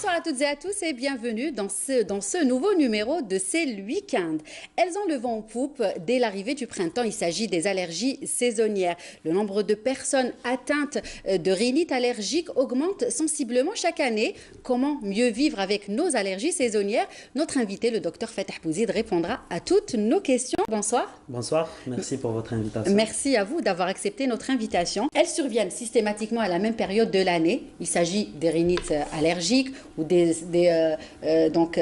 Bonsoir à toutes et à tous et bienvenue dans ce nouveau numéro de C'est le week-end. Elles ont le vent en poupe dès l'arrivée du printemps. Il s'agit des allergies saisonnières. Le nombre de personnes atteintes de rhinite allergique augmente sensiblement chaque année. Comment mieux vivre avec nos allergies saisonnières? Notre invité, le docteur Fatah Bouzid, répondra à toutes nos questions. Bonsoir. Bonsoir, merci pour votre invitation. Merci à vous d'avoir accepté notre invitation. Elles surviennent systématiquement à la même période de l'année. Il s'agit des rhinites allergiques ou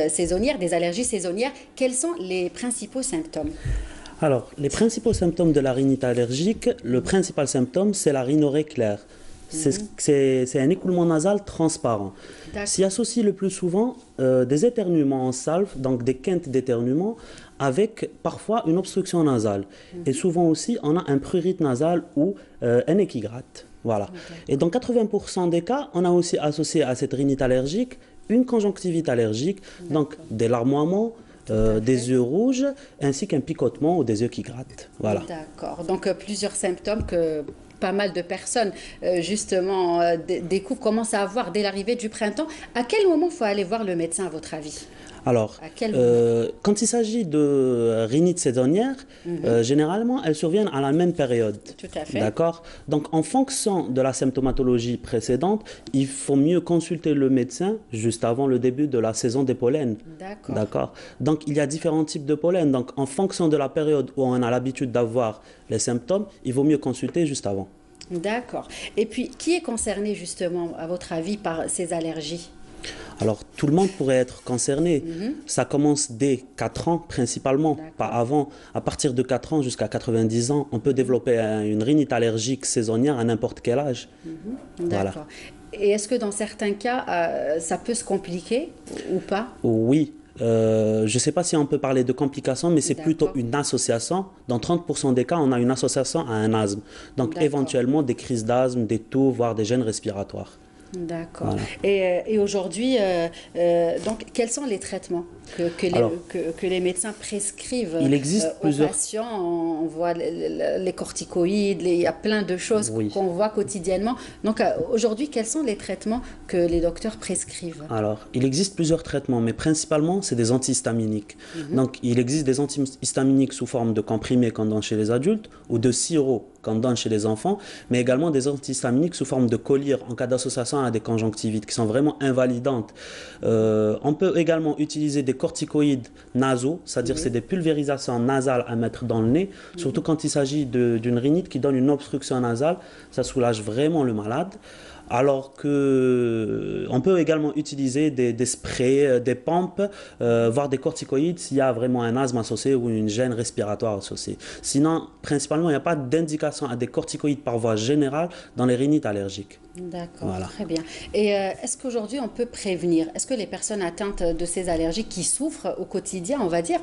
saisonnières, des allergies saisonnières. Quels sont les principaux symptômes? Alors, les principaux symptômes de la rhinite allergique, le principal symptôme, c'est la rhinorrhée claire. C'est un écoulement nasal transparent. S'y associe le plus souvent des éternuements en salve, donc des quintes d'éternuement, avec parfois une obstruction nasale. Et souvent aussi, on a un prurite nasal ou un nez qui gratte. Voilà. Et dans 80% des cas, on a aussi associé à cette rhinite allergique une conjonctivite allergique, donc des larmoiements, des yeux rouges, ainsi qu'un picotement ou des yeux qui grattent. Voilà. D'accord. Donc plusieurs symptômes que pas mal de personnes découvrent, commencent à avoir dès l'arrivée du printemps. À quel moment faut aller voir le médecin à votre avis? Alors, quand il s'agit de rhinite saisonnière, généralement, elles surviennent à la même période. Tout à fait. D'accord. Donc, en fonction de la symptomatologie précédente, il faut mieux consulter le médecin juste avant le début de la saison des pollens. D'accord. Donc, il y a différents types de pollen. Donc, en fonction de la période où on a l'habitude d'avoir les symptômes, il vaut mieux consulter juste avant. D'accord. Et puis, qui est concerné justement, à votre avis, par ces allergies? Alors, tout le monde pourrait être concerné. Ça commence dès 4 ans, principalement, pas avant. À partir de 4 ans jusqu'à 90 ans, on peut développer une rhinite allergique saisonnière à n'importe quel âge. D'accord. Voilà. Et est-ce que dans certains cas, ça peut se compliquer ou pas? Oui. Je ne sais pas si on peut parler de complications, mais c'est plutôt une association. Dans 30% des cas, on a une association à un asthme. Donc, éventuellement, des crises d'asthme, des toux, voire des gènes respiratoires. D'accord. Voilà. Et aujourd'hui, donc, quels sont les traitements que les médecins prescrivent aux patients? On voit les corticoïdes, il y a plein de choses qu'on voit quotidiennement. Donc, aujourd'hui, quels sont les traitements que les docteurs prescrivent? Alors, il existe plusieurs traitements, mais principalement, c'est des antihistaminiques. Donc, il existe des antihistaminiques sous forme de comprimés qu'on donne chez les adultes ou de sirop qu'on donne chez les enfants, mais également des antihistaminiques sous forme de collyre en cas d'association à des conjonctivites qui sont vraiment invalidantes. On peut également utiliser des corticoïdes nasaux, c'est-à-dire c'est des pulvérisations nasales à mettre dans le nez, surtout quand il s'agit d'une rhinite qui donne une obstruction nasale, ça soulage vraiment le malade. Alors qu'on peut également utiliser des sprays, des pompes, voire des corticoïdes s'il y a vraiment un asthme associé ou une gêne respiratoire associée. Sinon, principalement, il n'y a pas d'indication à des corticoïdes par voie générale dans les rhinites allergiques. D'accord, voilà. Très bien. Et est-ce qu'aujourd'hui on peut prévenir? Est-ce que les personnes atteintes de ces allergies qui souffrent au quotidien, on va dire,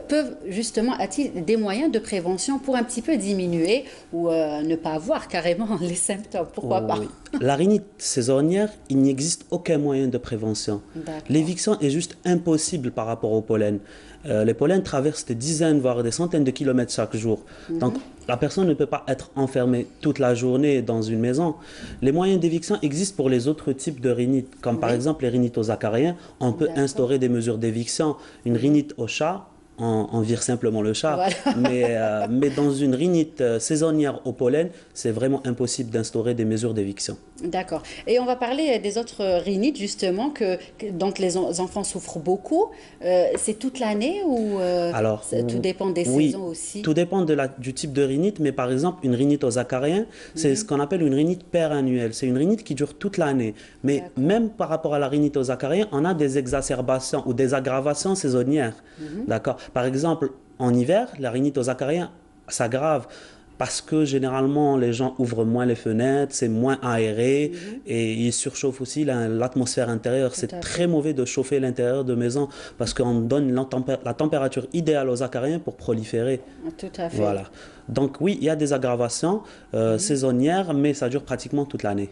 peuvent justement, a-t-il des moyens de prévention pour un petit peu diminuer ou ne pas avoir carrément les symptômes? Pourquoi pas? La rhinite saisonnière, il n'existe aucun moyen de prévention. L'éviction est juste impossible par rapport au pollen. Les pollens traversent des dizaines, voire des centaines de kilomètres chaque jour. Donc, la personne ne peut pas être enfermée toute la journée dans une maison. Les moyens d'éviction existent pour les autres types de rhinites, comme par exemple les rhinites aux acariens. On peut instaurer des mesures d'éviction. Une rhinite au chat, on vire simplement le chat. Voilà. Mais dans une rhinite saisonnière au pollen, c'est vraiment impossible d'instaurer des mesures d'éviction. D'accord. Et on va parler des autres rhinites, justement, dont les enfants souffrent beaucoup. C'est toute l'année ou tout dépend des saisons aussi? Tout dépend du type de rhinite, mais par exemple, une rhinite aux acariens, c'est ce qu'on appelle une rhinite perannuelle. C'est une rhinite qui dure toute l'année. Mais même par rapport à la rhinite aux acariens, on a des exacerbations ou des aggravations saisonnières. D'accord. Par exemple, en hiver, la rhinite aux acariens s'aggrave parce que généralement les gens ouvrent moins les fenêtres, c'est moins aéré et ils surchauffent aussi l'atmosphère intérieure. C'est très mauvais de chauffer l'intérieur de maison parce qu'on donne la température idéale aux acariens pour proliférer. Tout à fait. Voilà. Donc oui, il y a des aggravations saisonnières, mais ça dure pratiquement toute l'année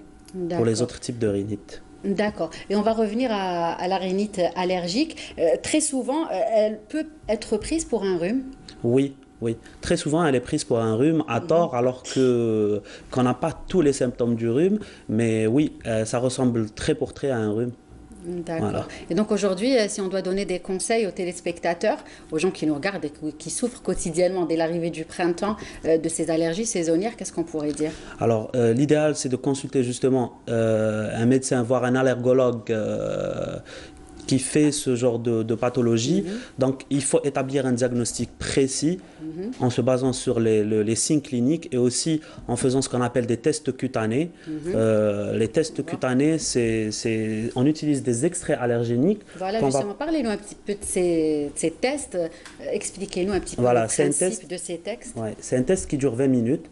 pour les autres types de rhinites. D'accord. Et on va revenir à la rhinite allergique. Très souvent, elle peut être prise pour un rhume. Oui. Oui, très souvent elle est prise pour un rhume à tort alors qu'on n'a pas tous les symptômes du rhume, mais oui, ça ressemble trait pour trait à un rhume. D'accord. Voilà. Et donc aujourd'hui, si on doit donner des conseils aux téléspectateurs, aux gens qui nous regardent et qui souffrent quotidiennement dès l'arrivée du printemps de ces allergies saisonnières, qu'est-ce qu'on pourrait dire? Alors, l'idéal, c'est de consulter justement un médecin, voire un allergologue qui fait ce genre de pathologie. Donc, il faut établir un diagnostic précis en se basant sur les signes cliniques et aussi en faisant ce qu'on appelle des tests cutanés. Les tests cutanés, on utilise des extraits allergéniques. Voilà, justement, parlez-nous un petit peu de ces tests. Expliquez-nous un petit peu Voilà, le principe de ces tests. Ouais, c'est un test qui dure 20 minutes.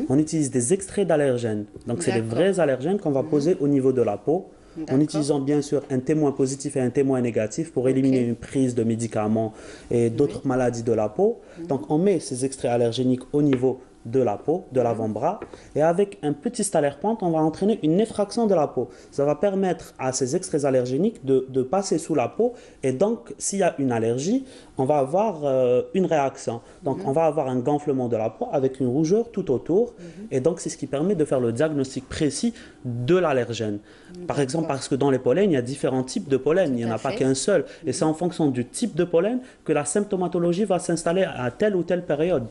On utilise des extraits d'allergènes. Donc, c'est des vrais allergènes qu'on va poser au niveau de la peau, en utilisant bien sûr un témoin positif et un témoin négatif pour éliminer une prise de médicaments et d'autres maladies de la peau. Donc, on met ces extraits allergéniques au niveau de la peau, de l'avant-bras, et avec un petit stalerpente, on va entraîner une effraction de la peau. Ça va permettre à ces extraits allergéniques de passer sous la peau, et donc s'il y a une allergie, on va avoir une réaction. Donc on va avoir un gonflement de la peau avec une rougeur tout autour, et donc c'est ce qui permet de faire le diagnostic précis de l'allergène. Par exemple, parce que dans les pollens, il y a différents types de pollen, il n'y en a pas qu'un seul, et c'est en fonction du type de pollen que la symptomatologie va s'installer à telle ou telle période.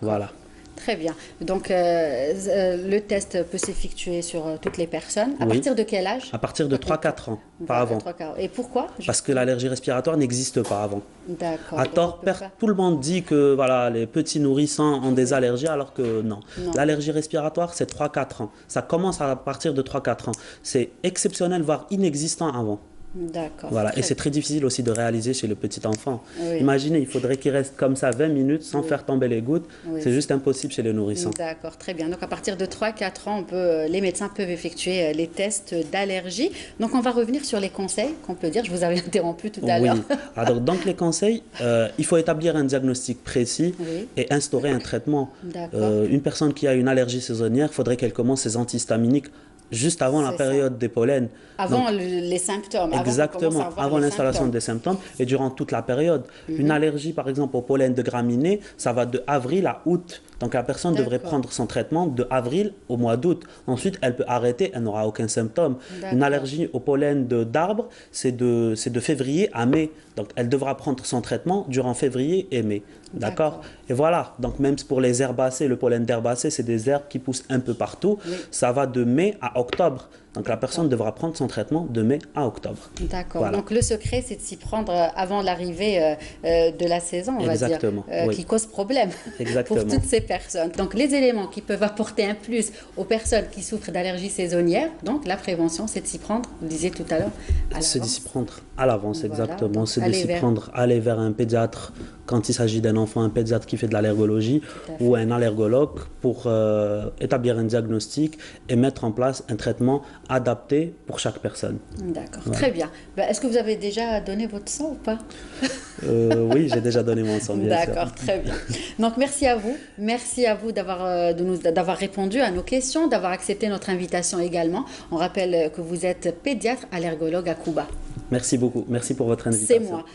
Voilà. Très bien. Donc, le test peut s'effectuer sur toutes les personnes. À partir de quel âge? À partir de 3-4 ans, pas avant. Et pourquoi? Parce que l'allergie respiratoire n'existe pas avant. D'accord. À tort, tout le monde dit que voilà, les petits nourrissants ont des allergies, alors que non. L'allergie respiratoire, c'est 3-4 ans. Ça commence à partir de 3-4 ans. C'est exceptionnel, voire inexistant avant. D'accord. Voilà. Et c'est très difficile aussi de réaliser chez le petit enfant. Imaginez, il faudrait qu'il reste comme ça 20 minutes sans faire tomber les gouttes. C'est juste impossible chez les nourrissons. D'accord, très bien. Donc à partir de 3-4 ans, les médecins peuvent effectuer les tests d'allergie. Donc on va revenir sur les conseils qu'on peut dire. Je vous avais interrompu tout à l'heure. Alors, donc les conseils, il faut établir un diagnostic précis et instaurer un traitement. Une personne qui a une allergie saisonnière, il faudrait qu'elle commence ses antihistaminiques juste avant la période des pollens. Avant les symptômes. Exactement, avant l'installation des symptômes et durant toute la période. Une allergie, par exemple, au pollen de graminées, ça va de avril à août. Donc la personne devrait prendre son traitement de avril au mois d'août. Ensuite, elle peut arrêter, elle n'aura aucun symptôme. Une allergie au pollen d'arbres, c'est de février à mai. Donc elle devra prendre son traitement durant février et mai. D'accord. Et voilà, donc même pour les herbacées, le pollen d'herbacées, c'est des herbes qui poussent un peu partout. Ça va de mai à octobre. Donc la personne devra prendre son traitement de mai à octobre. D'accord. Voilà. Donc le secret, c'est de s'y prendre avant l'arrivée de la saison, on va dire, qui cause problème pour toutes ces personnes. Donc les éléments qui peuvent apporter un plus aux personnes qui souffrent d'allergies saisonnières, donc la prévention, c'est de s'y prendre, vous le disiez tout à l'heure, à l'avance. C'est de s'y prendre à l'avance, exactement. C'est de s'y prendre, aller vers un pédiatre quand il s'agit d'un enfant, un pédiatre qui fait de l'allergologie ou un allergologue pour établir un diagnostic et mettre en place un traitement adapté pour chaque personne. D'accord, très bien. Est-ce que vous avez déjà donné votre sang ou pas? Oui, j'ai déjà donné mon sang, bien sûr. D'accord, très bien. Donc merci à vous d'avoir répondu à nos questions, d'avoir accepté notre invitation également. On rappelle que vous êtes pédiatre allergologue à Cuba. Merci beaucoup, merci pour votre invitation. C'est moi.